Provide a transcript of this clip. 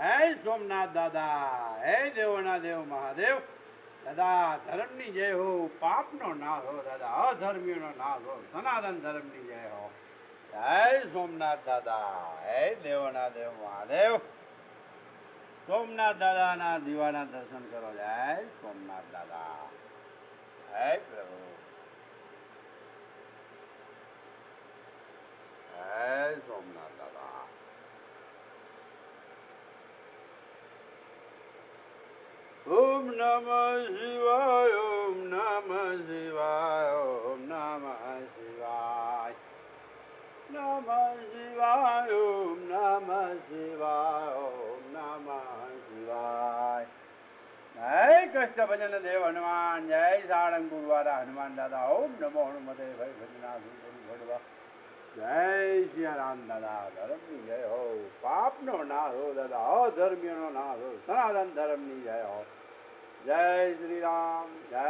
હે સોમનાથ દાદા, હે દેવોના દેવ મહાદેવ દાદા, ધર્મની જય હો, પાપનો નાશ હો દાદા, અધર્મીનો નાશ હો, સનાતન ધર્મની જય હો. જય સોમનાથ દાદા, હે દેવોના દેવ મહાદેવ. સોમનાથ દાદાના દીવાના દર્શન કરો. જય સોમનાથ દાદા, હે પ્રભુ, હે સોમનાથ દાદા. ઓમ નમઃ શિવાય, ઓમ નમઃ શિવાય, ઓમ નમઃ શિવાય, નમઃ શિવાય, ઓમ નમઃ શિવાય, ઓમ નમઃ શિવાય. જય કૃષ્ણ ભજન દેવ હનુમાન, જય સાળંગપુર વાળા હનુમાન દાદા. ઓમ નમો હનુમતે ભાઈ ભજના ભગવા. જય સિયા રામ દાદા, ધર્મની જય હો, પાપનો નાશ હો દાદા, અધર્મીનો નાશ હો, સનાતન ધર્મની જય હો. જય શ્રી રામ, જય